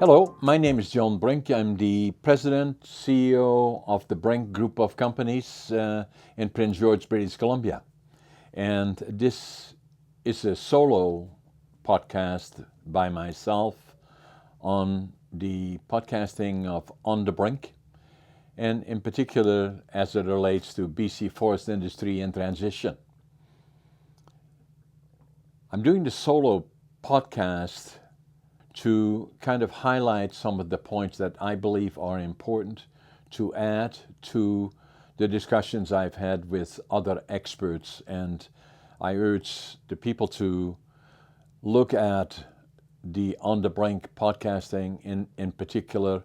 Hello, my name is John Brink. I'm the president, CEO of the Brink group of companies in Prince George, British Columbia. And this is a solo podcast by myself on the podcasting of On the Brink, and in particular as it relates to BC forest industry and transition. I'm doing the solo podcast to kind of highlight some of the points that I believe are important to add to the discussions I've had with other experts. And I urge the people to look at the On the Brink podcasting, in particular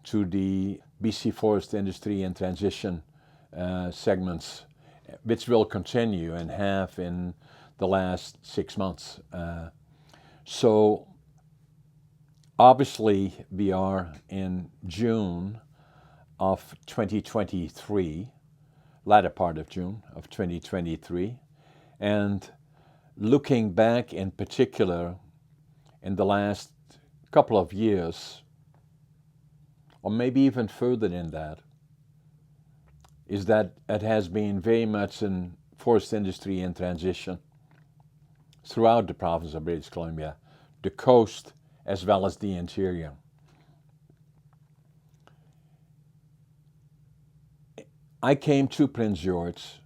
to the BC forest industry and transition segments, which will continue and have in the last 6 months. So obviously, we are in June of 2023, latter part of June of 2023, and looking back in particular in the last couple of years, or maybe even further than that, is that it has been very much in forest industry in transition throughout the province of British Columbia, the coast, as well as the interior. I came to Prince George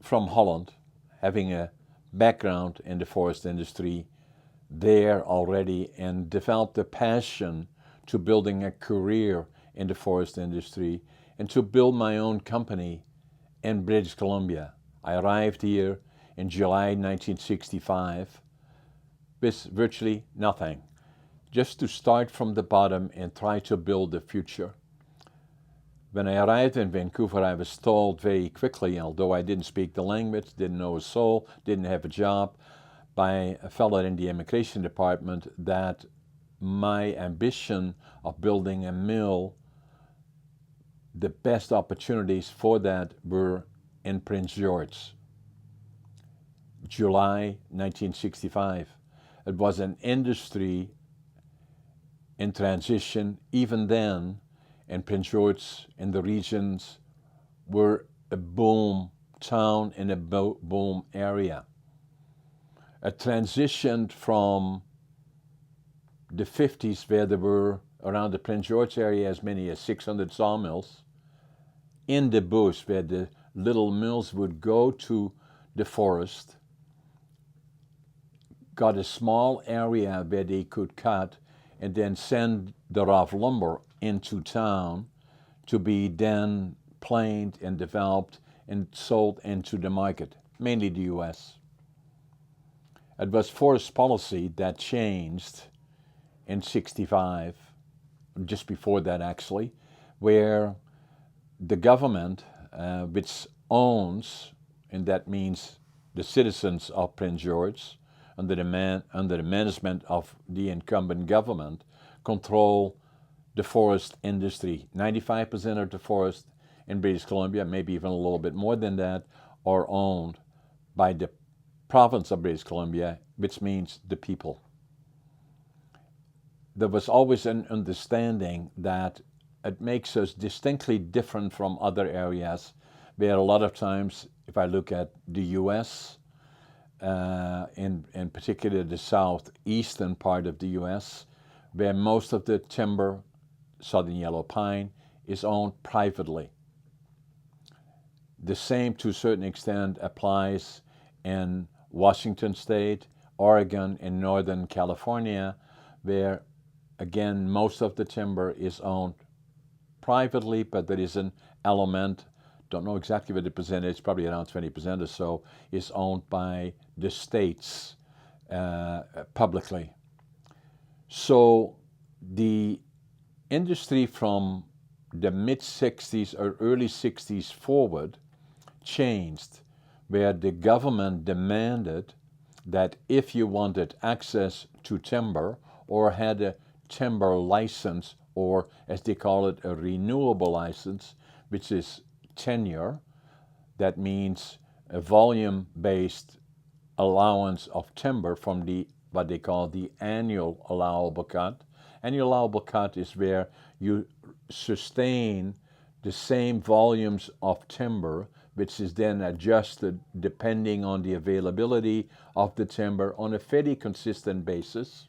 from Holland, having a background in the forest industry there already, and developed a passion to building a career in the forest industry and to build my own company in British Columbia. I arrived here in July 1965 with virtually nothing, just to start from the bottom and try to build a future. When I arrived in Vancouver, I was told very quickly, although I didn't speak the language, didn't know a soul, didn't have a job, by a fellow in the immigration department, that my ambition of building a mill, the best opportunities for that were in Prince George. July 1965. It was an industry in transition. Even then, in Prince George, in the regions, were a boom town in a boom area. It transitioned from the 50s, where there were around the Prince George area as many as 600 sawmills, in the bush, where the little mills would go to the forest, got a small area where they could cut and then send the raw lumber into town to be then planed and developed and sold into the market, mainly the US. It was forest policy that changed in 65, just before that actually, where the government, which owns, and that means the citizens of Prince George, under the management of the incumbent government, control the forest industry. 95% of the forest in British Columbia, maybe even a little bit more than that, are owned by the province of British Columbia, which means the people. There was always an understanding that it makes us distinctly different from other areas, where a lot of times, if I look at the US, in particular the southeastern part of the US, where most of the timber, southern yellow pine, is owned privately. The same, to a certain extent, applies in Washington State, Oregon, and Northern California, where, again, most of the timber is owned privately, but there is an element, don't know exactly what the percentage, probably around 20% or so, is owned by the states publicly. So the industry from the mid-60s or early 60s forward changed, where the government demanded that if you wanted access to timber or had a timber license, or as they call it, a renewable license, which is tenure, that means a volume-based allowance of timber from the what they call the annual allowable cut, Any allowable cut is where you sustain the same volumes of timber, which is then adjusted depending on the availability of the timber on a fairly consistent basis.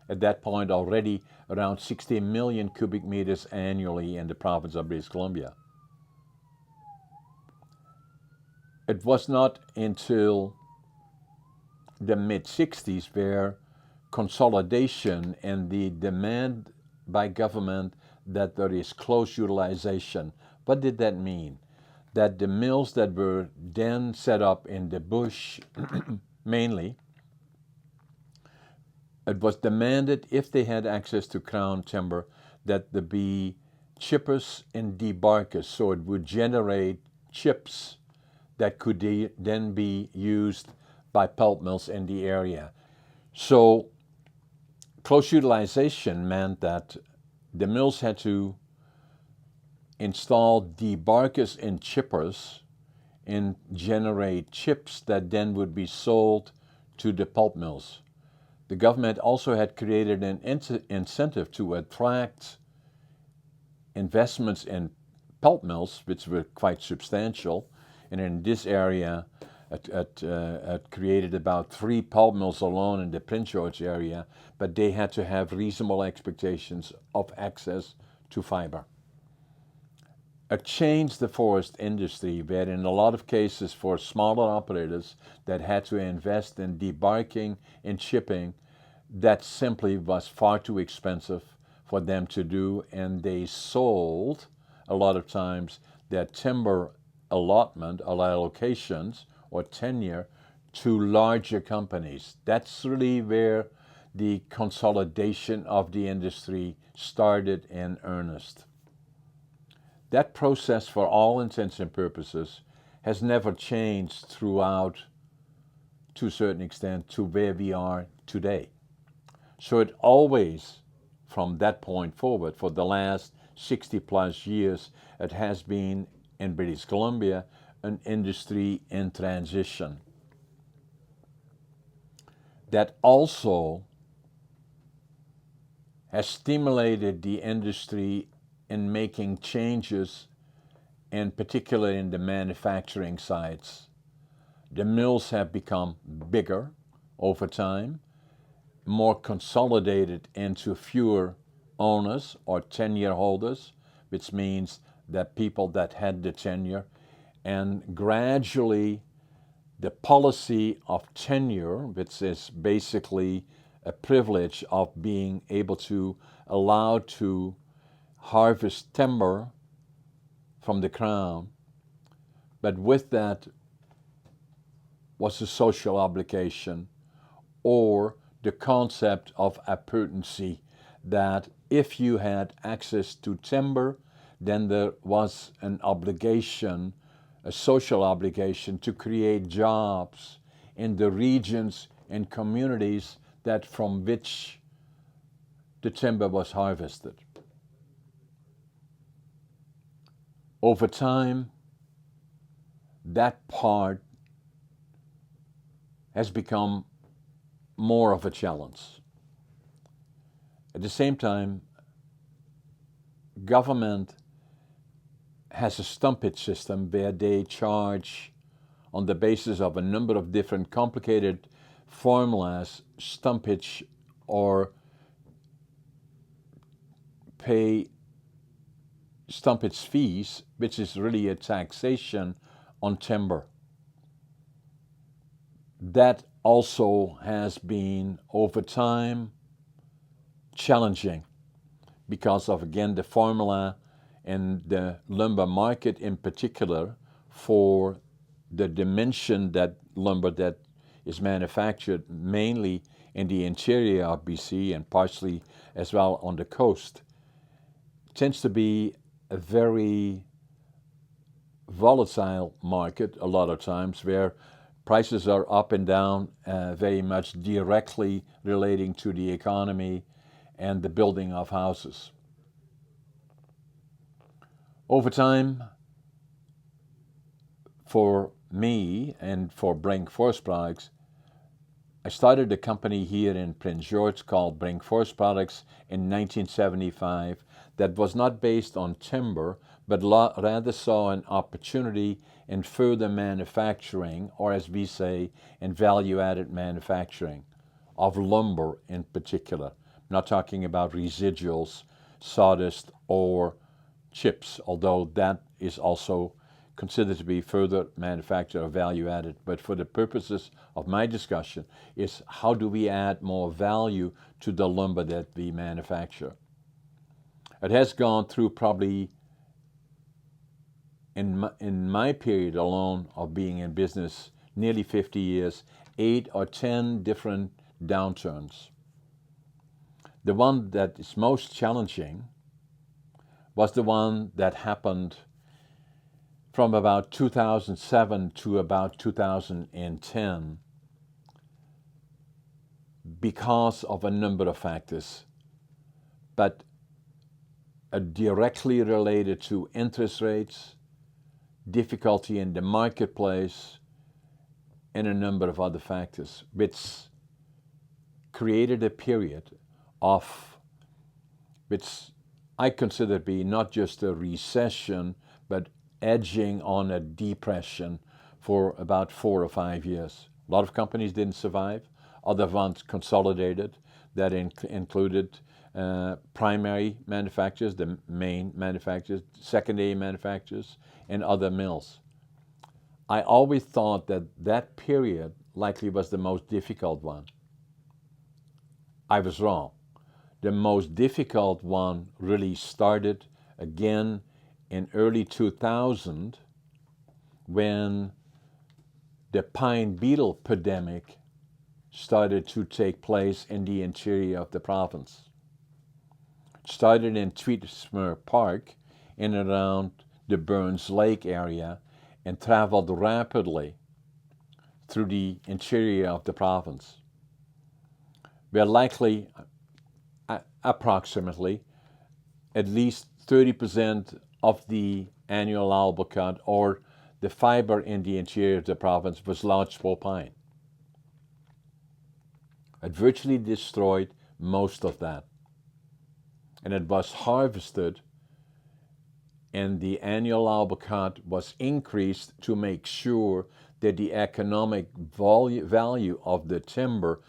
At that point, already around 60 million cubic meters annually in the province of British Columbia. It was not until the mid-60s where consolidation and the demand by government that there is close utilization. What did that mean? That the mills that were then set up in the bush, mainly, it was demanded, if they had access to crown timber, that there be chippers and debarkers, so it would generate chips that could then be used by pulp mills in the area. So close utilization meant that the mills had to install debarkers and chippers and generate chips that then would be sold to the pulp mills. The government also had created an incentive to attract investments in pulp mills, which were quite substantial. And in this area, it created about 3 pulp mills alone in the Prince George area, but they had to have reasonable expectations of access to fiber. It changed the forest industry, where in a lot of cases for smaller operators that had to invest in debarking and chipping, that simply was far too expensive for them to do, and they sold a lot of times their timber allotment or allocations or tenure to larger companies. That's really where the consolidation of the industry started in earnest. That process, for all intents and purposes, has never changed throughout, to a certain extent, to where we are today. So it always, from that point forward, for the last 60 plus years, it has been in British Columbia an industry in transition. That also has stimulated the industry in making changes, in particular in the manufacturing sites. The mills have become bigger over time, more consolidated into fewer owners or tenure holders, which means that people that had the tenure, and gradually the policy of tenure, which is basically a privilege of being able to allow to harvest timber from the crown, but with that was a social obligation, or the concept of appurtenancy, that if you had access to timber, then there was an obligation, a social obligation, to create jobs in the regions and communities that from which the timber was harvested. Over time, that part has become more of a challenge. At the same time, government has a stumpage system where they charge, on the basis of a number of different complicated formulas, stumpage or pay stumpage fees, which is really a taxation on timber. That also has been, over time, challenging because of, again, the formula and the lumber market in particular, for the dimension that lumber that is manufactured mainly in the interior of BC and partially as well on the coast, tends to be a very volatile market a lot of times, where prices are up and down, very much directly relating to the economy and the building of houses. Over time, for me and for Brink Forest Products, I started a company here in Prince George called Brink Forest Products in 1975 that was not based on timber, but rather saw an opportunity in further manufacturing, or as we say, in value-added manufacturing, of lumber in particular. I'm not talking about residuals, sawdust, or chips, although that is also considered to be further manufacture or value added. But for the purposes of my discussion is how do we add more value to the lumber that we manufacture. It has gone through probably in my period alone of being in business, nearly 50 years, 8 or 10 different downturns. The one that is most challenging was the one that happened from about 2007 to about 2010 because of a number of factors, but directly related to interest rates, difficulty in the marketplace, and a number of other factors, which created a period of which I consider to be not just a recession, but edging on a depression for about 4 or 5 years. A lot of companies didn't survive. Other ones consolidated. That included primary manufacturers, the main manufacturers, secondary manufacturers, and other mills. I always thought that that period likely was the most difficult one. I was wrong. The most difficult one really started again in early 2000 when the pine beetle pandemic started to take place in the interior of the province. It started in Tweedsmuir Park in and around the Burns Lake area and traveled rapidly through the interior of the province. Where likely, approximately, at least 30% of the annual allowable cut or the fiber in the interior of the province was lodgepole pine. It virtually destroyed most of that. And it was harvested, and the annual allowable cut was increased to make sure that the economic value of the timber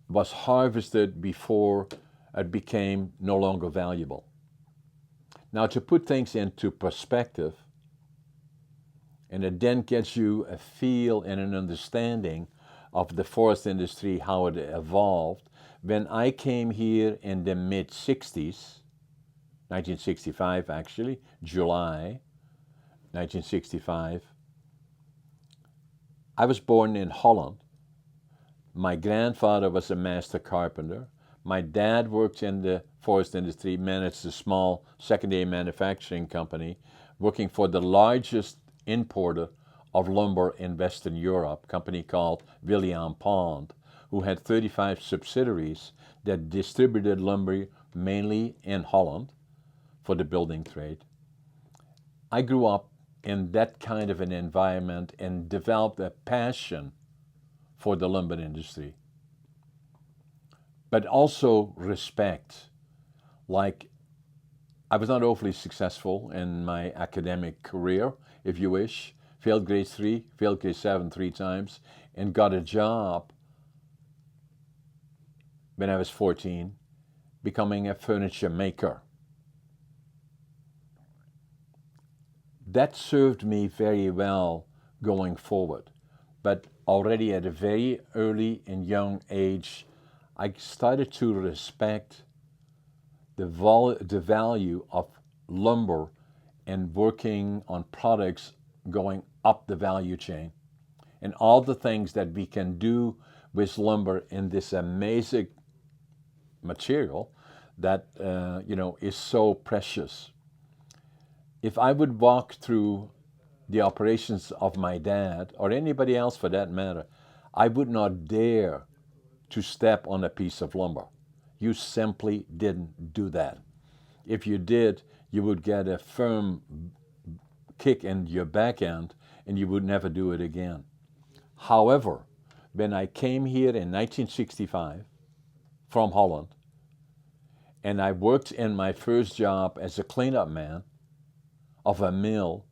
was harvested before it became no longer valuable. Now, to put things into perspective, and it then gets you a feel and an understanding of the forest industry, how it evolved. When I came here in the mid-60s, 1965 actually, July 1965, I was born in Holland. My grandfather was a master carpenter. My dad worked in the forest industry, managed a small secondary manufacturing company, working for the largest importer of lumber in Western Europe, a company called William Pond, who had 35 subsidiaries that distributed lumber mainly in Holland for the building trade. I grew up in that kind of an environment and developed a passion for the lumber industry, but also respect. Like, I was not overly successful in my academic career, if you wish. Failed grade 3, failed grade 7 3 times, and got a job when I was 14, becoming a furniture maker. That served me very well going forward. But already at a very early and young age, I started to respect the value of lumber and working on products going up the value chain, and all the things that we can do with lumber in this amazing material that is so precious. If I would walk through the operations of my dad, or anybody else for that matter, I would not dare to step on a piece of lumber. You simply didn't do that. If you did, you would get a firm kick in your back end and you would never do it again. However, when I came here in 1965 from Holland, and I worked in my first job as a cleanup man of a mill,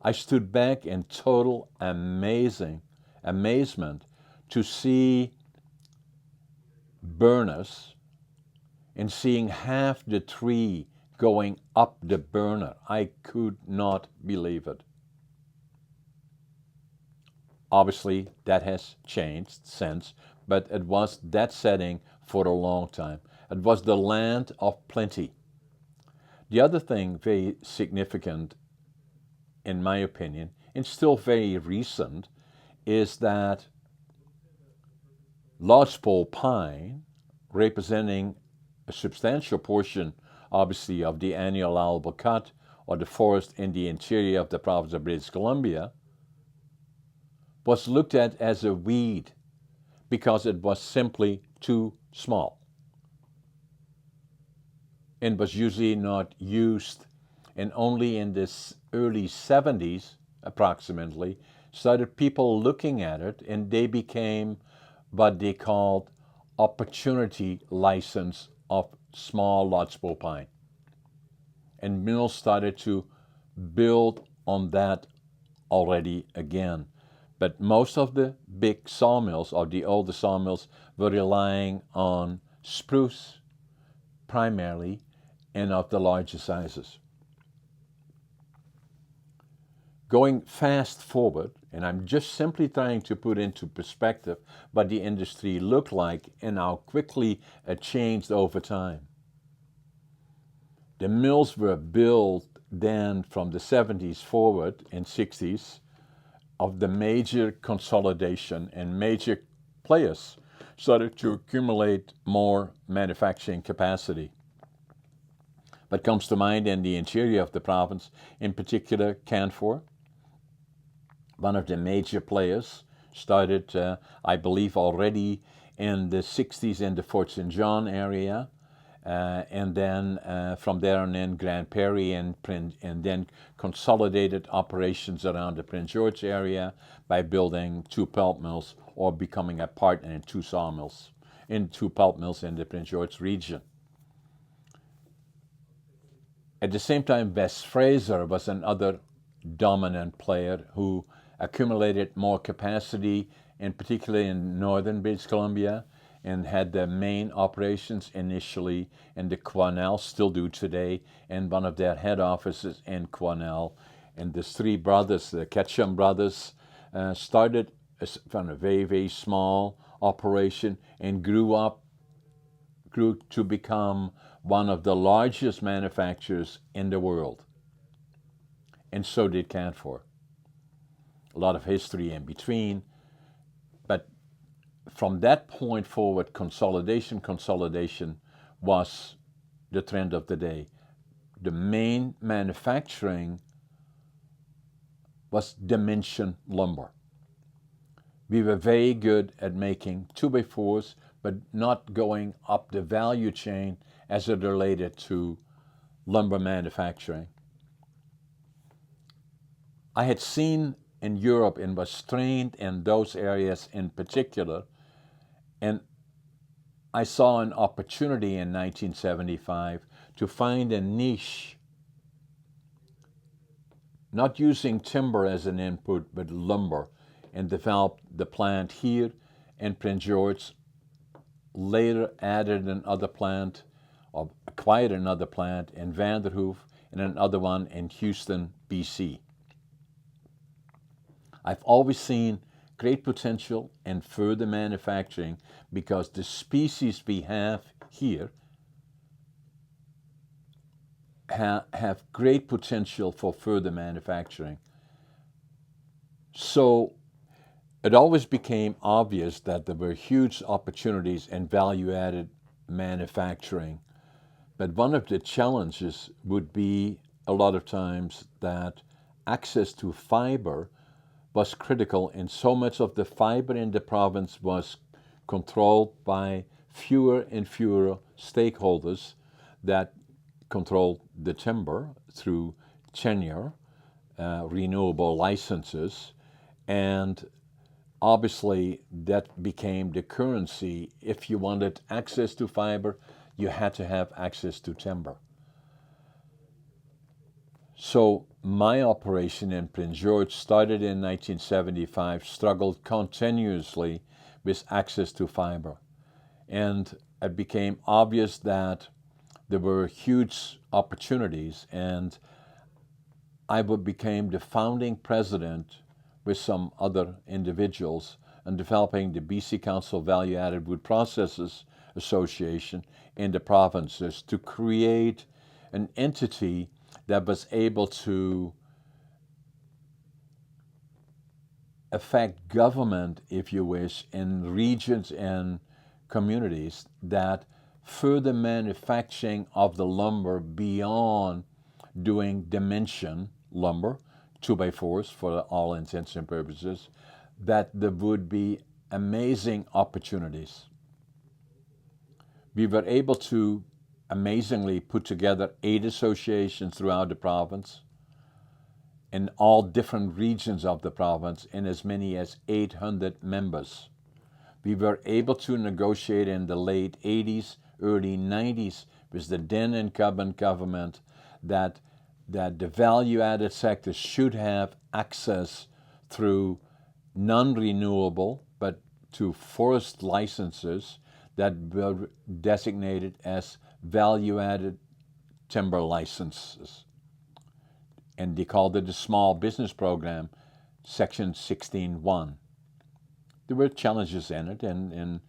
I stood back in total amazement to see burners and seeing half the tree going up the burner. I could not believe it. Obviously, that has changed since, but it was that setting for a long time. It was the land of plenty. The other thing very significant, in my opinion, and still very recent, is that lodgepole pine, representing a substantial portion, obviously, of the annual allowable cut or the forest in the interior of the province of British Columbia, was looked at as a weed because it was simply too small and was usually not used. And only in the early 70s, approximately, started people looking at it, and they became what they called opportunity license of small lodgepole pine. And mills started to build on that already again. But most of the big sawmills, or the older sawmills, were relying on spruce primarily and of the larger sizes. Going fast forward, and I'm just simply trying to put into perspective what the industry looked like and how quickly it changed over time. The mills were built then from the 70s forward and 60s of the major consolidation, and major players started to accumulate more manufacturing capacity. What comes to mind in the interior of the province, in particular Canfor, one of the major players, started, I believe, already in the 60s in the Fort St. John area, and then from there on in Grand Prairie, and then consolidated operations around the Prince George area by building 2 pulp mills or becoming a partner in 2 sawmills, in 2 pulp mills in the Prince George region. At the same time, West Fraser was another dominant player who accumulated more capacity, in particular in northern British Columbia, and had their main operations initially in the Quesnel, still do today, and one of their head offices in Quesnel. And the 3 brothers, the Ketchum brothers, started from a very, very small operation and grew to become one of the largest manufacturers in the world. And so did Canfor. A lot of history in between, but from that point forward, consolidation was the trend of the day. The main manufacturing was dimension lumber. We were very good at making 2x4s, but not going up the value chain as it related to lumber manufacturing. I had seen in Europe and was trained in those areas in particular, and I saw an opportunity in 1975 to find a niche, not using timber as an input, but lumber, and developed the plant here in Prince George, later added another plant, or acquired another plant in Vanderhoof, and another one in Houston, BC. I've always seen great potential in further manufacturing because the species we have here have great potential for further manufacturing. So it always became obvious that there were huge opportunities in value-added manufacturing. But one of the challenges would be a lot of times that access to fiber was critical, and so much of the fiber in the province was controlled by fewer and fewer stakeholders that controlled the timber through tenure, renewable licenses, and obviously that became the currency. If you wanted access to fiber, you had to have access to timber. So my operation in Prince George started in 1975, struggled continuously with access to fiber. And it became obvious that there were huge opportunities, and I became the founding president with some other individuals in developing the BC Council Value Added Wood Processors Association in the provinces to create an entity that was able to affect government, if you wish, in regions and communities that further manufacturing of the lumber beyond doing dimension lumber, 2x4s for all intents and purposes, that there would be amazing opportunities. We were able to amazingly put together 8 associations throughout the province in all different regions of the province in as many as 800 members. We were able to negotiate in the late 80s, early 90s with the then incumbent government that the value-added sector should have access through non-renewable, but to forest licenses that were designated as value-added timber licenses. And they called it the Small Business Program, Section 16.1. There were challenges in it,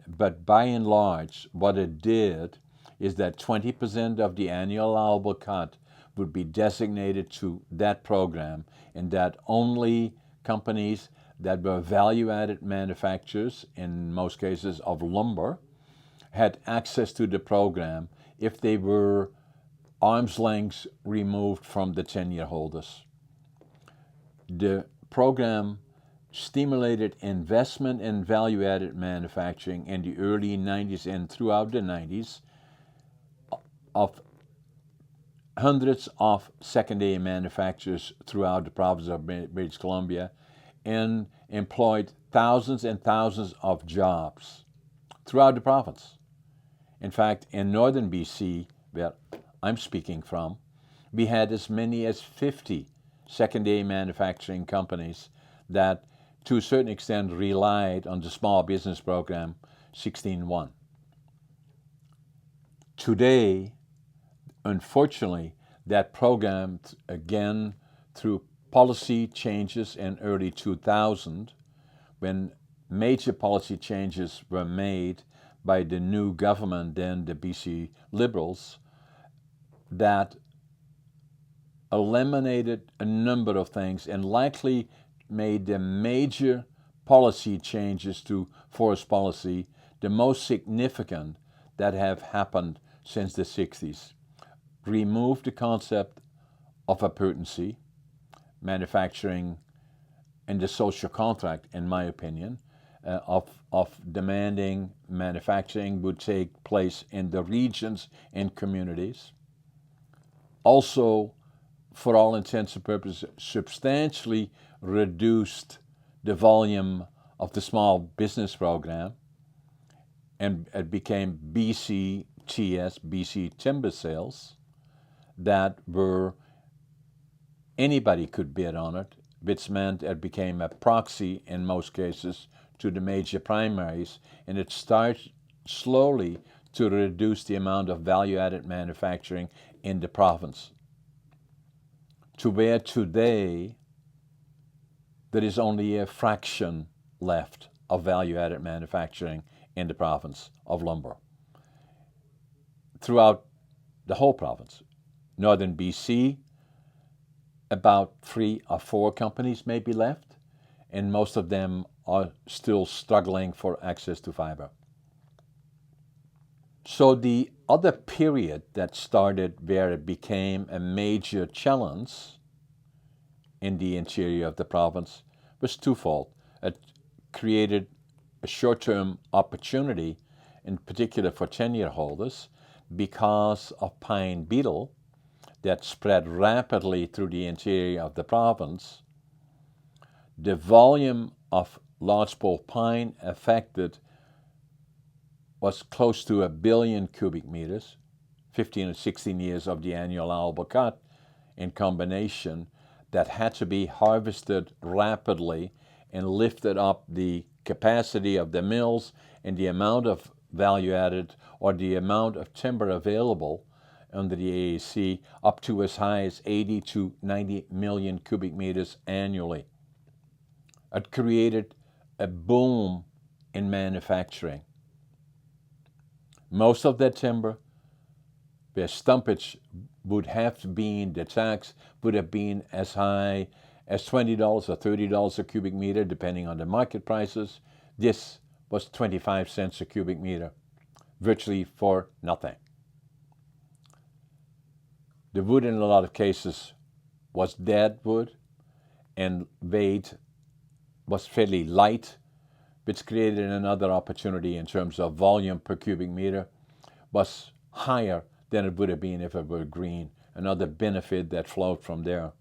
but by and large, what it did is that 20% of the annual allowable cut would be designated to that program, and that only companies that were value-added manufacturers, in most cases of lumber, had access to the program if they were arm's length removed from the tenure holders. The program stimulated investment in value-added manufacturing in the early 90s and throughout the 90s of hundreds of secondary manufacturers throughout the province of British Columbia, and employed thousands and thousands of jobs throughout the province. In fact, in northern BC, where I'm speaking from, we had as many as 50 secondary manufacturing companies that to a certain extent relied on the Small Business Program 16.1. Today, unfortunately, that program, again, through policy changes in early 2000, when major policy changes were made by the new government, then the BC Liberals, that eliminated a number of things and likely made the major policy changes to forest policy the most significant that have happened since the 60s. Remove the concept of opportunity, manufacturing, and the social contract, in my opinion, of demanding manufacturing would take place in the regions and communities. Also, for all intents and purposes, substantially reduced the volume of the Small Business Program, and it became BCTS, BC Timber Sales, that were anybody could bid on it, which meant it became a proxy in most cases to the major primaries, and it started slowly to reduce the amount of value-added manufacturing in the province, to where today there is only a fraction left of value-added manufacturing in the province of lumber. Throughout the whole province, northern BC, about 3 or 4 companies may be left, and most of them are still struggling for access to fiber. So the other period that started where it became a major challenge in the interior of the province was twofold. It created a short-term opportunity, in particular for tenure holders, because of pine beetle that spread rapidly through the interior of the province. The volume of lodgepole pine affected was close to 1 billion cubic meters, 15 or 16 years of the annual allowable cut in combination, that had to be harvested rapidly and lifted up the capacity of the mills and the amount of value added or the amount of timber available under the AAC up to as high as 80 to 90 million cubic meters annually. It created a boom in manufacturing. Most of that timber, where stumpage would have been, the tax would have been as high as $20 or $30 a cubic meter, depending on the market prices. This was 25 cents a cubic meter, virtually for nothing. The wood in a lot of cases was dead wood, and weight was fairly light, which created another opportunity in terms of volume per cubic meter, was higher than it would have been if it were green. Another benefit that flowed from there.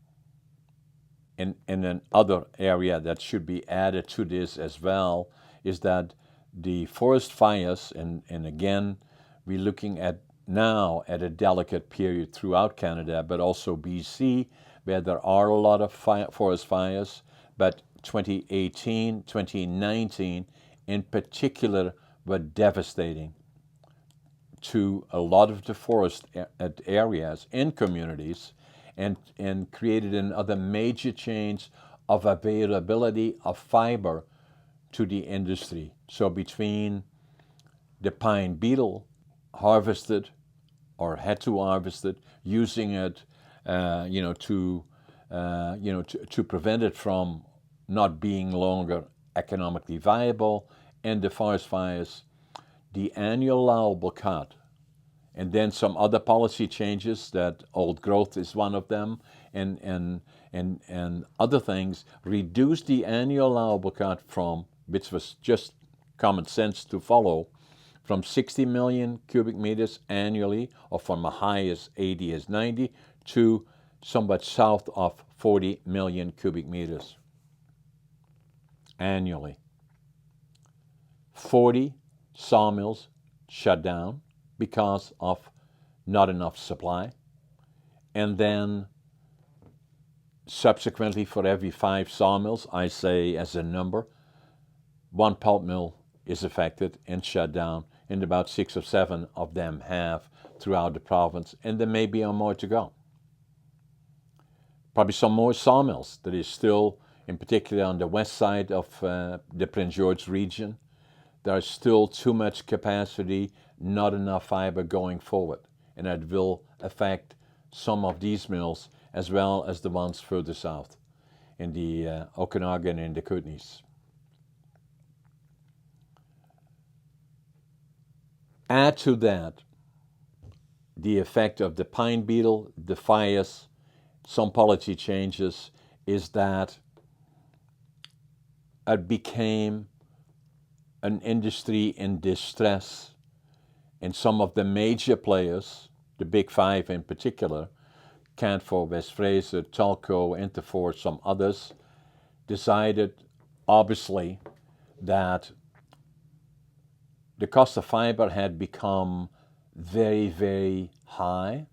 And another area that should be added to this as well is that the forest fires, and again, we're looking at now at a delicate period throughout Canada, but also BC, where there are a lot of forest fires, but 2018, 2019 in particular were devastating to a lot of the forest areas and communities, and created another major change of availability of fiber to the industry. So between the pine beetle harvested or had to harvest it, using it, to prevent it from not being longer economically viable, and the forest fires, the annual allowable cut, and then some other policy changes, that old growth is one of them, and other things, reduced the annual allowable cut from, which was just common sense to follow, from 60 million cubic meters annually, or from a high as 80 as 90, to somewhat south of 40 million cubic meters annually. 40 sawmills shut down because of not enough supply. And then subsequently, for every 5 sawmills, I say as a number, 1 pulp mill is affected and shut down, and about 6 or 7 of them have throughout the province, and there may be more to go. Probably some more sawmills that is still, in particular on the west side of the Prince George region, there is still too much capacity, not enough fiber going forward, and that will affect some of these mills as well as the ones further south in the Okanagan and the Kootenays. Add to that the effect of the pine beetle, the fires, some policy changes, is that it became an industry in distress, and some of the major players, the big 5 in particular, Canfor, West Fraser, Talco, Interfor, some others, decided obviously that the cost of fiber had become very, very high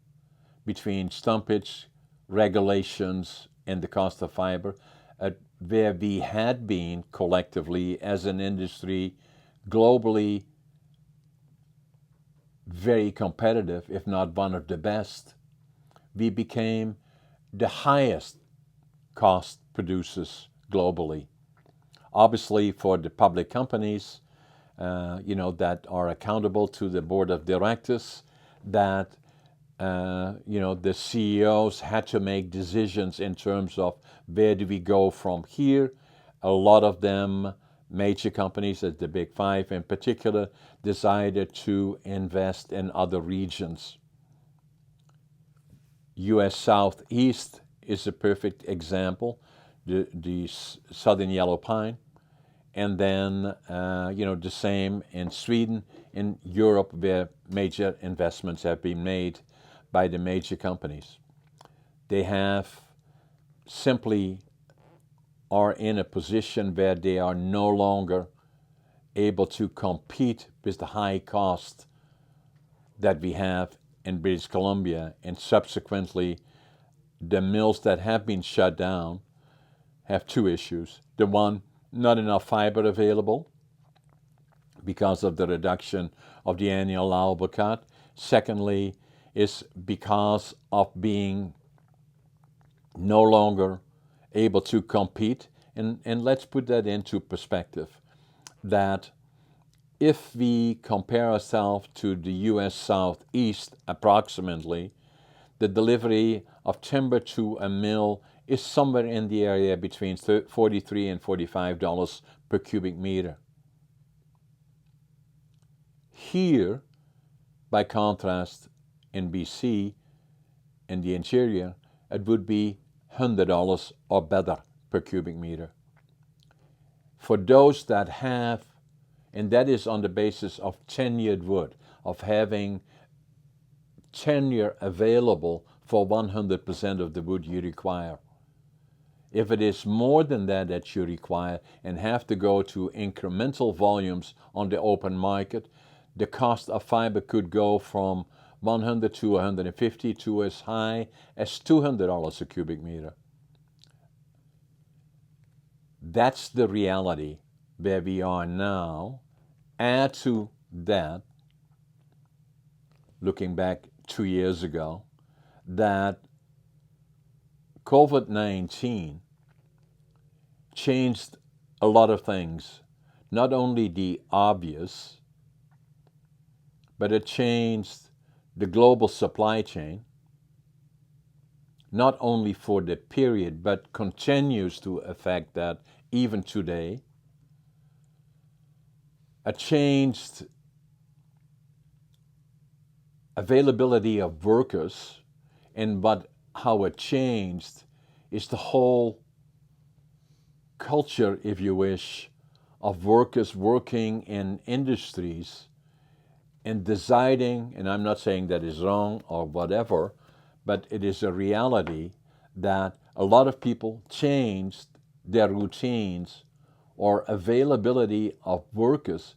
between stumpage, regulations, and the cost of fiber, where we had been collectively as an industry globally very competitive, if not one of the best. We became the highest cost producers globally. Obviously, for the public companies, that are accountable to the board of directors, that the CEOs had to make decisions in terms of where do we go from here. A lot of them, major companies, as the big 5 in particular, decided to invest in other regions. U.S. Southeast is a perfect example, the southern yellow pine, and then the same in Sweden, in Europe, where major investments have been made by the major companies. They have simply are in a position where they are no longer able to compete with the high cost that we have in British Columbia, and subsequently the mills that have been shut down have two issues. The one, not enough fiber available because of the reduction of the annual allowable cut. Secondly, is because of being no longer able to compete. And let's put that into perspective, that if we compare ourselves to the U.S. Southeast approximately, the delivery of timber to a mill is somewhere in the area between $43 and $45 per cubic meter. Here, by contrast, in BC, in the interior, it would be $100 or better per cubic meter. For those that have, and that is on the basis of tenured wood, of having tenure available for 100% of the wood you require. If it is more than that you require and have to go to incremental volumes on the open market, the cost of fiber could go from $100 to $150 to as high as $200 a cubic meter. That's the reality where we are now. Add to that, looking back 2 years ago, that COVID-19 changed a lot of things, not only the obvious, but it changed the global supply chain, not only for the period, but continues to affect that even today. It changed availability of workers, and how it changed is the whole culture, if you wish, of workers working in industries and deciding, and I'm not saying that is wrong or whatever, but it is a reality that a lot of people changed their routines, or availability of workers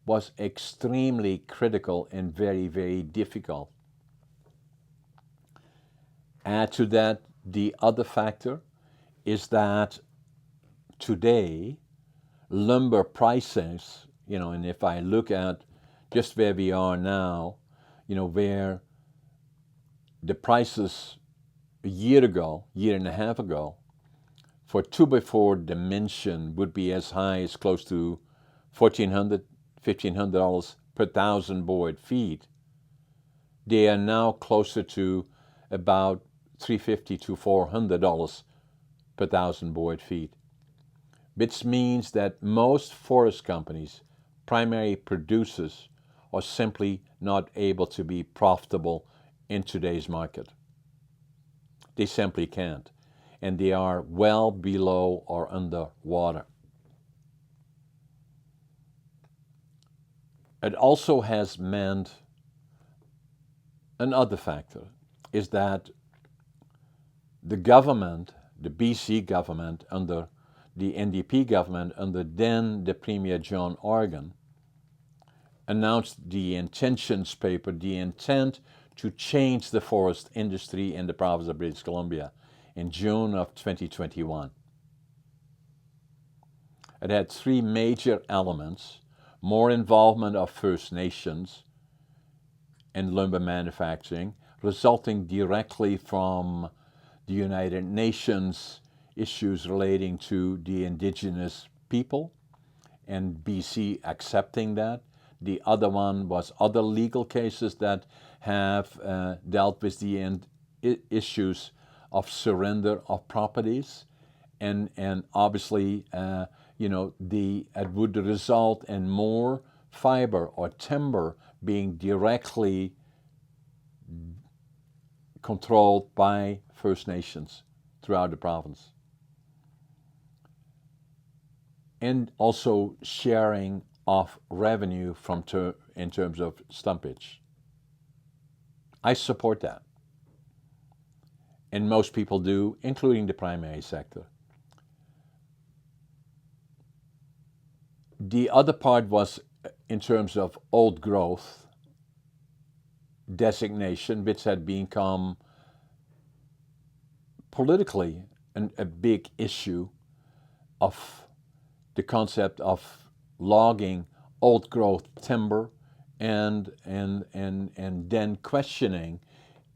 was extremely critical and very, very difficult. Add to that, the other factor is that today, lumber prices, and if I look at just where we are now, where the prices a year and a half ago, for 2x4 dimension would be as high as close to $1,400, $1,500 per thousand board feet. They are now closer to about $350 to $400 per thousand board feet, which means that most forest companies, primary producers, are simply not able to be profitable in today's market. They simply can't, and they are well below or under water. It also has meant another factor, is that the government, the BC government under the NDP government under then the Premier John Organ, announced the intentions paper, the intent to change the forest industry in the province of British Columbia in June of 2021. It had three major elements: more involvement of First Nations in lumber manufacturing, resulting directly from the United Nations issues relating to the Indigenous people, and BC accepting that. The other one was other legal cases that have dealt with the issues of surrender of properties, and obviously, it would result in more fiber or timber being directly controlled by First Nations throughout the province. And also sharing of revenue in terms of stumpage. I support that. And most people do, including the primary sector. The other part was in terms of old growth designation, which had become politically a big issue of the concept of logging old growth timber and then questioning,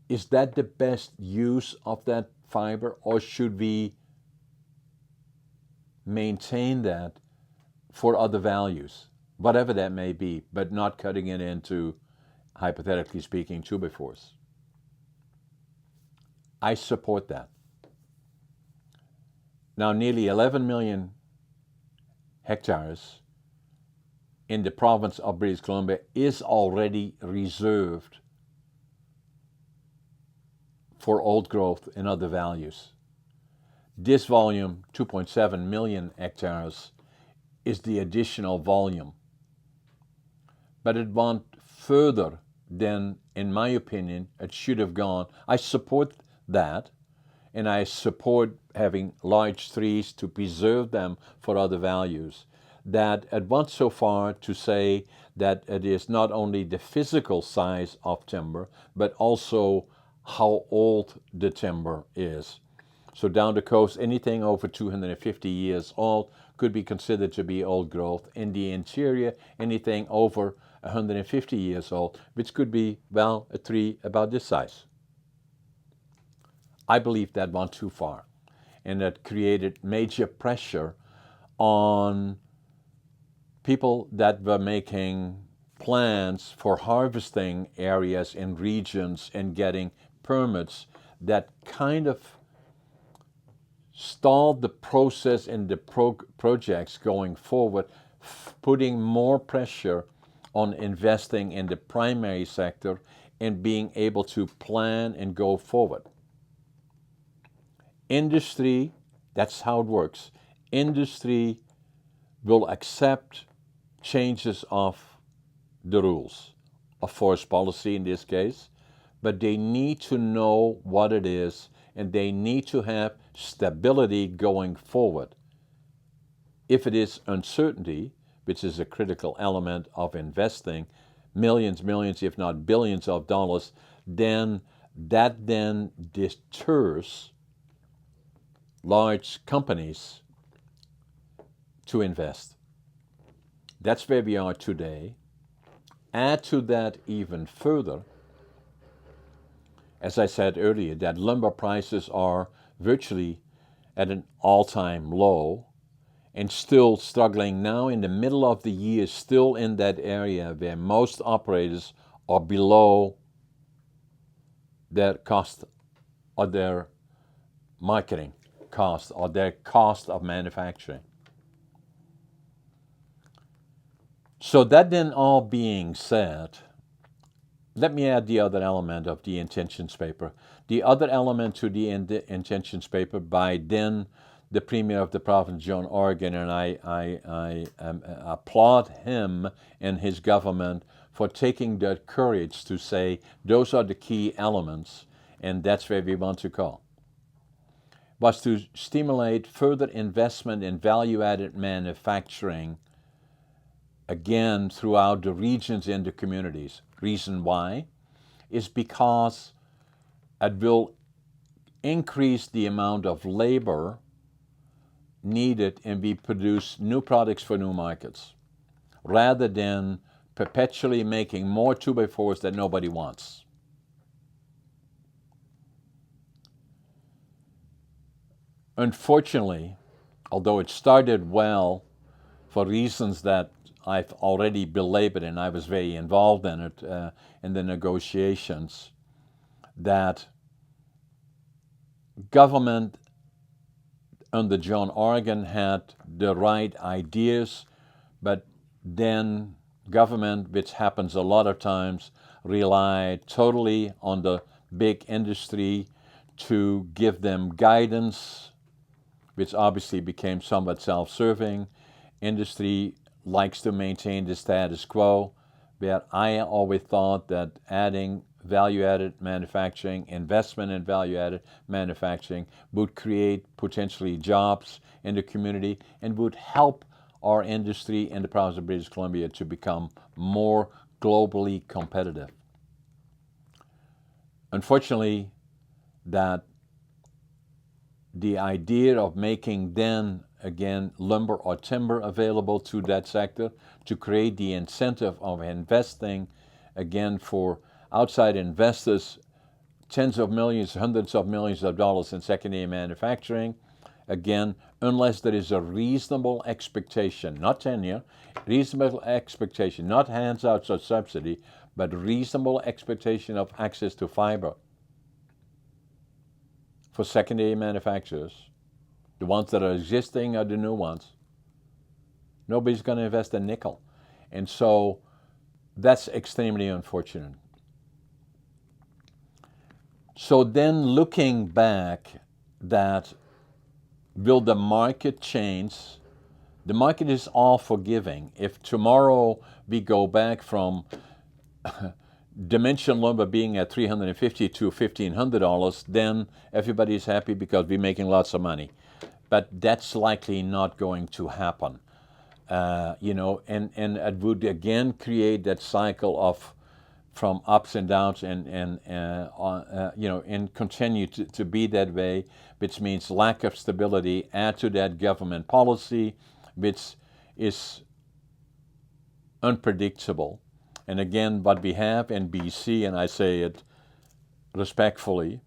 is that the best use of that fiber, or should we maintain that for other values, whatever that may be, but not cutting it into, hypothetically speaking, 2x4s. I support that. Now, nearly 11 million hectares in the province of British Columbia is already reserved for old growth and other values. This volume, 2.7 million hectares, is the additional volume. But it went further than, in my opinion, it should have gone. I support that, and I support having large trees to preserve them for other values. That it went so far to say that it is not only the physical size of timber, but also how old the timber is. So down the coast, anything over 250 years old could be considered to be old growth. In the interior, anything over 150 years old, which could be, well, a tree about this size. I believe that went too far, and that created major pressure on people that were making plans for harvesting areas and regions and getting permits that kind of stalled the process and the projects going forward, putting more pressure on investing in the primary sector and being able to plan and go forward. Industry, that's how it works. Industry will accept changes of the rules, of forest policy in this case, but they need to know what it is, and they need to have stability going forward. If it is uncertainty, which is a critical element of investing millions, if not billions of dollars, then that then deters large companies to invest. That's where we are today. Add to that even further, as I said earlier, that lumber prices are virtually at an all-time low and still struggling now in the middle of the year, still in that area where most operators are below their cost or their marketing cost or their cost of manufacturing. So that then all being said, let me add the other element of the intentions paper. The other element to the intentions paper by then the Premier of the province, John Oregon, and I applaud him and his government for taking that courage to say those are the key elements, and that's where we want to go, was to stimulate further investment in value-added manufacturing, again, throughout the regions and the communities. Reason why is because it will increase the amount of labor needed, and we produce new products for new markets, rather than perpetually making more 2x4s that nobody wants. Unfortunately, although it started well for reasons that I've already belabored, and I was very involved in it, in the negotiations, that government under John Oregon had the right ideas, but then government, which happens a lot of times, relied totally on the big industry to give them guidance, which obviously became somewhat self-serving. Industry likes to maintain the status quo, where I always thought that adding value-added manufacturing, investment in value-added manufacturing would create potentially jobs in the community and would help our industry in the province of British Columbia to become more globally competitive. Unfortunately, that the idea of making then again lumber or timber available to that sector to create the incentive of investing again for outside investors tens of millions, hundreds of millions of dollars in secondary manufacturing, again, unless there is a reasonable expectation, not tenure, reasonable expectation, not handouts or subsidy, but reasonable expectation of access to fiber for secondary manufacturers, the ones that are existing are the new ones. Nobody's going to invest a nickel. And so that's extremely unfortunate. So then looking back, that will the market change? The market is all forgiving. If tomorrow we go back from dimension lumber being at $350 to $1,500, then everybody's happy because we're making lots of money. But that's likely not going to happen. And it would again create that cycle of from ups and downs and continue to be that way, which means lack of stability. Add to that government policy, which is unpredictable. And again, what we have in BC, and I say it respectfully,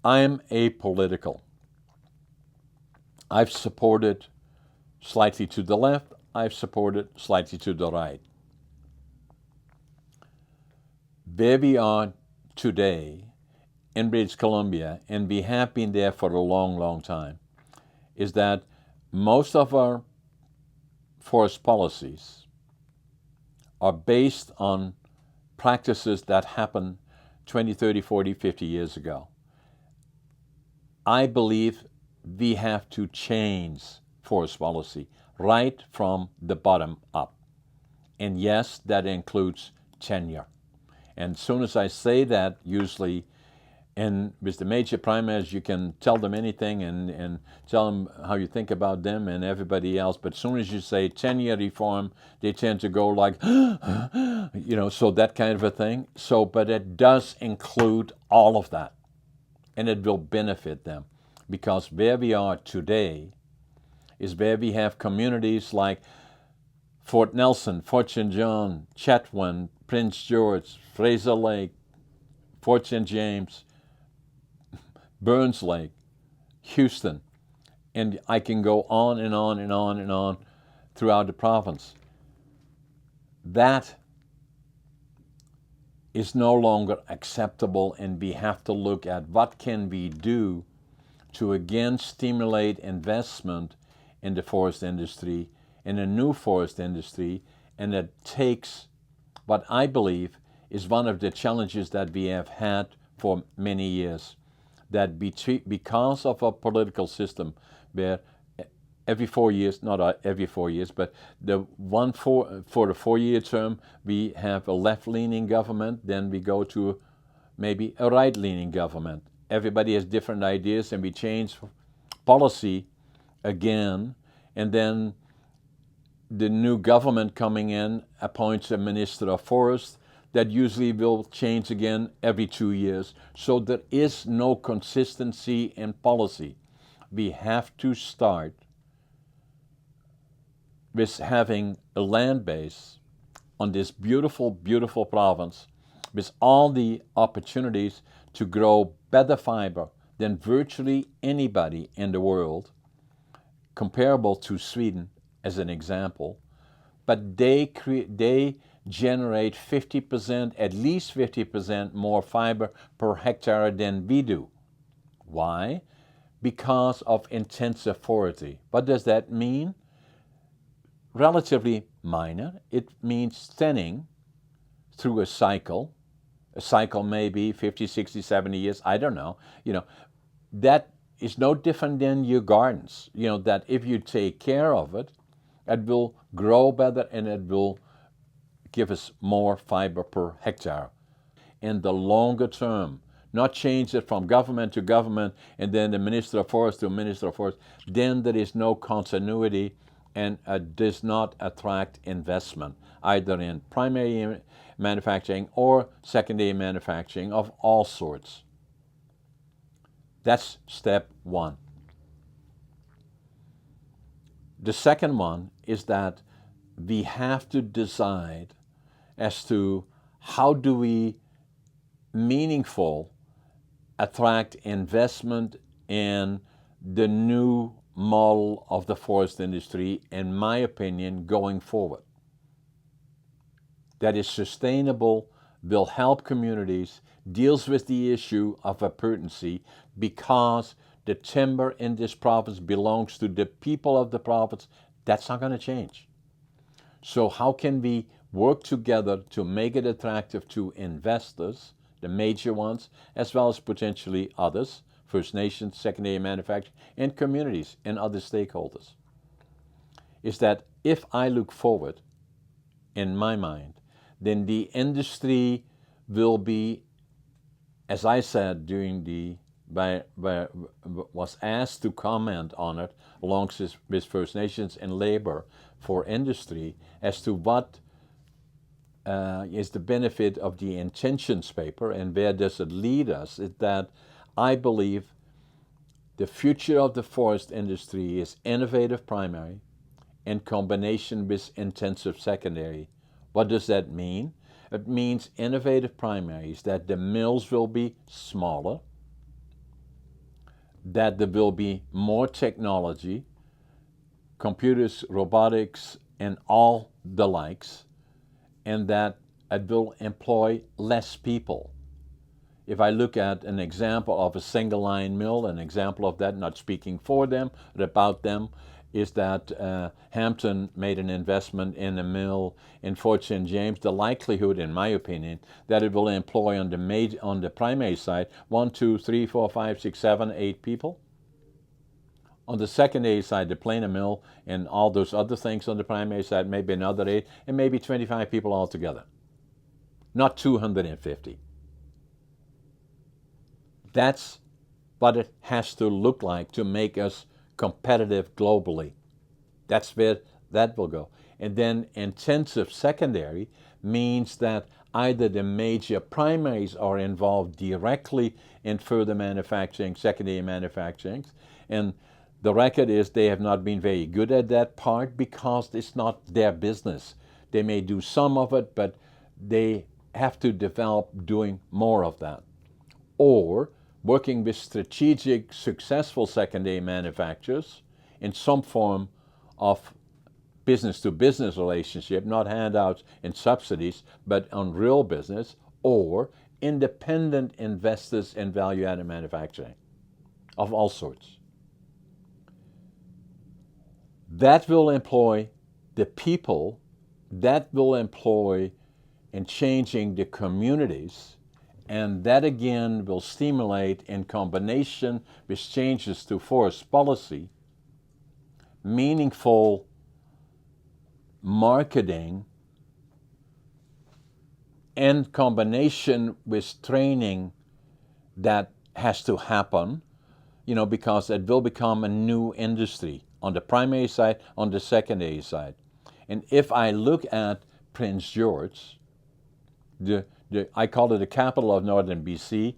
I'm apolitical. I've supported slightly to the left, I've supported slightly to the right. Where we are today in British Columbia, and we have been there for a long, long time, is that most of our forest policies are based on practices that happened 20, 30, 40, 50 years ago. I believe we have to change forest policy right from the bottom up. And yes, that includes tenure. And as soon as I say that, usually, and with the major primaries, you can tell them anything and tell them how you think about them and everybody else. But as soon as you say tenure reform, they tend to go like, so that kind of a thing. So, but it does include all of that. And it will benefit them. Because where we are today is where we have communities like Fort Nelson, Fort St. John, Chetwynd, Prince George, Fraser Lake, Fort St. James, Burns Lake, Houston, and I can go on and on and on and on throughout the province. That is no longer acceptable, and we have to look at what can we do to again stimulate investment in the forest industry, in a new forest industry, and it takes what I believe is one of the challenges that we have had for many years, that because of a political system where every 4 years, not every 4 years, but the one for the 4-year term, we have a left-leaning government, then we go to maybe a right-leaning government. Everybody has different ideas, and we change policy again, and then the new government coming in appoints a minister of forest that usually will change again every 2 years. So there is no consistency in policy. We have to start with having a land base on this beautiful, beautiful province with all the opportunities to grow better fiber than virtually anybody in the world, comparable to Sweden as an example, but they generate 50%, at least 50% more fiber per hectare than we do. Why? Because of intensive forestry. What does that mean? Relatively minor. It means thinning through a cycle. A cycle may be 50, 60, 70 years, I don't know. That is no different than your gardens. That if you take care of it, it will grow better and it will give us more fiber per hectare. In the longer term, not change it from government to government and then the Minister of Forest to Minister of Forest, then there is no continuity and does not attract investment, either in primary manufacturing or secondary manufacturing of all sorts. That's step one. The second one is that we have to decide as to how do we meaningful attract investment in the new model of the forest industry, in my opinion, going forward. That is sustainable, will help communities, deals with the issue of opportunity, because the timber in this province belongs to the people of the province. That's not going to change. So how can we work together to make it attractive to investors, the major ones, as well as potentially others, First Nations, secondary manufacturing, and communities and other stakeholders? Is that if I look forward, in my mind, then the industry will be, as I said during was asked to comment on it along with First Nations and labor for industry, as to what is the benefit of the intentions paper and where does it lead us, is that I believe the future of the forest industry is innovative primary in combination with intensive secondary. What does that mean? It means innovative primaries, that the mills will be smaller, that there will be more technology, computers, robotics, and all the likes, and that it will employ less people. If I look at an example of a single line mill, an example of that, not speaking for them, but about them, is that Hampton made an investment in a mill in Fort St. James. The likelihood, in my opinion, that it will employ on the primary side 1, 2, 3, 4, 5, 6, 7, 8 people. On the secondary side, the planer mill and all those other things on the primary side, maybe another 8, and maybe 25 people altogether. Not 250. That's what it has to look like to make us competitive globally. That's where that will go. And then intensive secondary means that either the major primaries are involved directly in further manufacturing, secondary manufacturing, and the record is they have not been very good at that part because it's not their business. They may do some of it, but they have to develop doing more of that. Or working with strategic, successful secondary manufacturers in some form of business-to-business relationship, not handouts and subsidies, but on real business, or independent investors in value-added manufacturing of all sorts. That will employ the people, that will employ in changing the communities, and that again will stimulate, in combination with changes to forest policy, meaningful marketing in combination with training that has to happen, because it will become a new industry on the primary side, on the secondary side. And if I look at Prince George, I call it the capital of northern BC,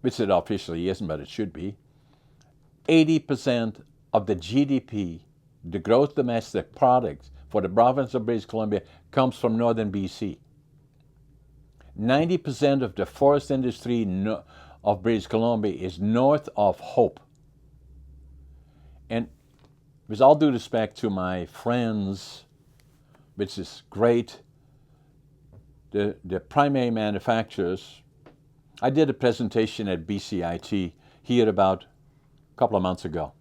which it officially isn't, but it should be. 80% of the GDP, the gross domestic product for the province of British Columbia, comes from northern BC. 90% of the forest industry of British Columbia is north of Hope. And with all due respect to my friends, which is great, the primary manufacturers, I did a presentation at BCIT here about a couple of months ago.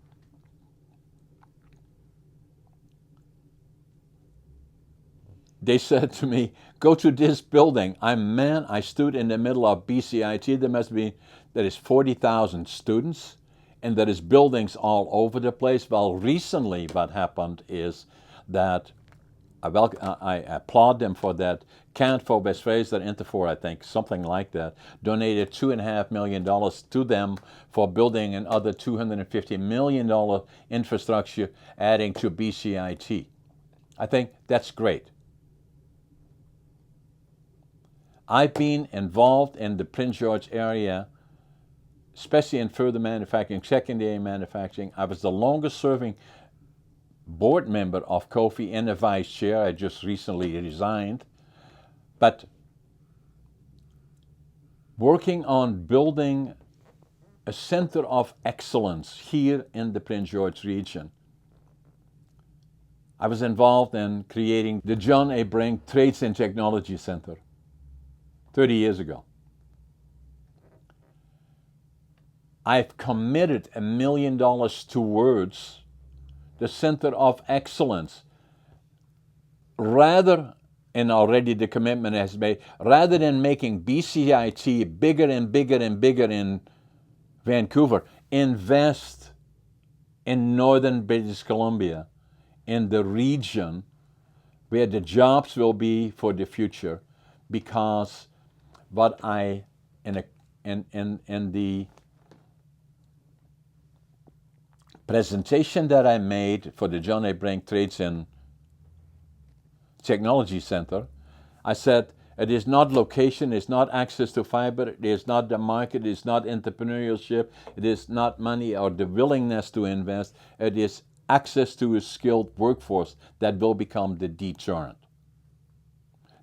They said to me, go to this building. I stood in the middle of BCIT. There is 40,000 students, and there is buildings all over the place. Well, recently what happened is that I applaud them for that. Can't for West-Fraser, Interfor, I think, something like that, donated $2.5 million to them for building another $250 million infrastructure, adding to BCIT. I think that's great. I've been involved in the Prince George area, especially in further manufacturing, secondary manufacturing. I was the longest serving board member of Kofi and a vice chair. I just recently resigned. But working on building a center of excellence here in the Prince George region. I was involved in creating the John A. Brink Trades and Technology Center 30 years ago. I've committed $1 million towards the Center of Excellence. And already the commitment has made, rather than making BCIT bigger and bigger and bigger in Vancouver, invest in northern British Columbia, in the region where the jobs will be for the future, because what I, in the presentation that I made for the John A. Brink Trades and Technology Center, I said it is not location, it's not access to fiber, it is not the market, it is not entrepreneurship, it is not money or the willingness to invest, it is access to a skilled workforce that will become the deterrent.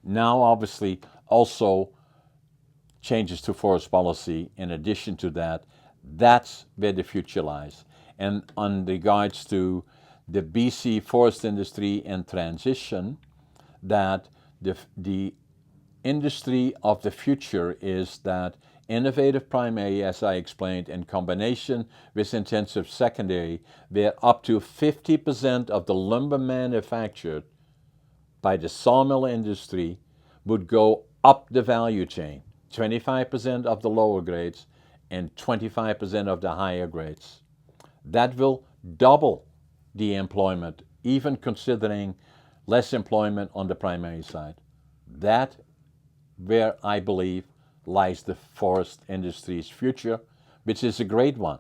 Now, obviously, also changes to forest policy. In addition to that, that's where the future lies. And on regards to the BC forest industry and transition, that the industry of the future is that innovative primary, as I explained, in combination with intensive secondary, where up to 50% of the lumber manufactured by the sawmill industry would go up the value chain, 25% of the lower grades and 25% of the higher grades. That will double the employment, even considering less employment on the primary side. That, where I believe, lies the forest industry's future, which is a great one.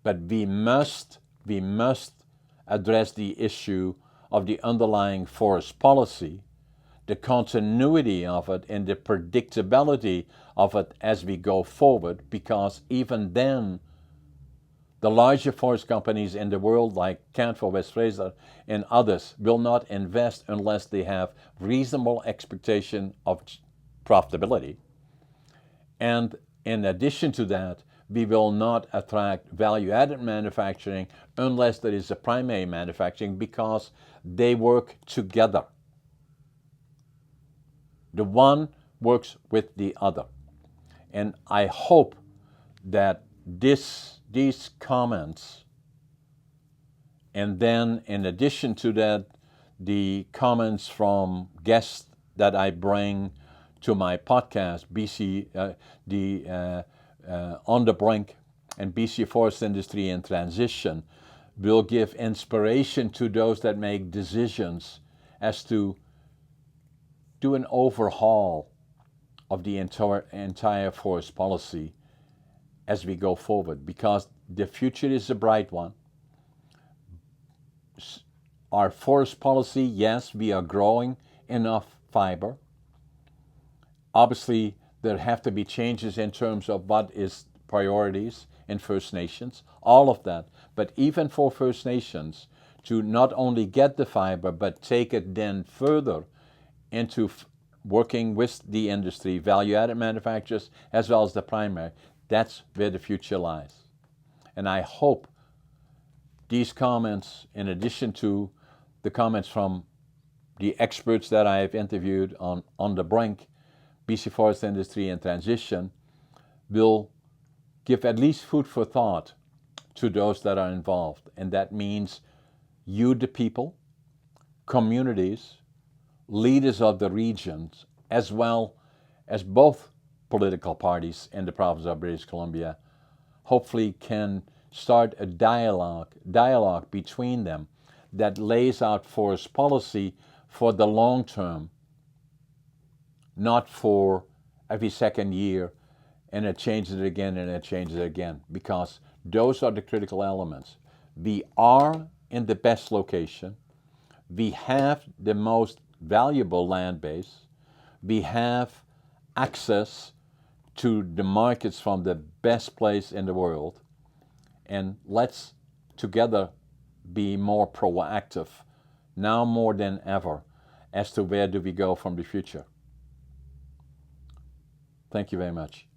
But we must address the issue of the underlying forest policy, the continuity of it, and the predictability of it as we go forward, because even then, the larger forest companies in the world, like Canfor, West-Fraser, and others, will not invest unless they have reasonable expectation of profitability. And in addition to that, we will not attract value-added manufacturing unless there is a primary manufacturing, because they work together. The one works with the other. And I hope that these comments, and then in addition to that, the comments from guests that I bring to my podcast, On the Brink and BC Forest Industry in Transition, will give inspiration to those that make decisions as to do an overhaul of the entire forest policy as we go forward, because the future is a bright one. Our forest policy, yes, we are growing enough fiber. Obviously, there have to be changes in terms of what is priorities in First Nations, all of that. But even for First Nations, to not only get the fiber, but take it then further into working with the industry, value-added manufacturers, as well as the primary, that's where the future lies. And I hope these comments, in addition to the comments from the experts that I have interviewed on the Brink, BC Forest Industry and Transition, will give at least food for thought to those that are involved. And that means you, the people, communities, leaders of the regions, as well as both political parties in the province of British Columbia, hopefully can start a dialogue between them that lays out forest policy for the long term, not for every second year, and it changes it again and it changes it again, because those are the critical elements. We are in the best location. We have the most valuable land base. We have access to the markets from the best place in the world. And let's together be more proactive, now more than ever, as to where do we go from the future. Thank you very much.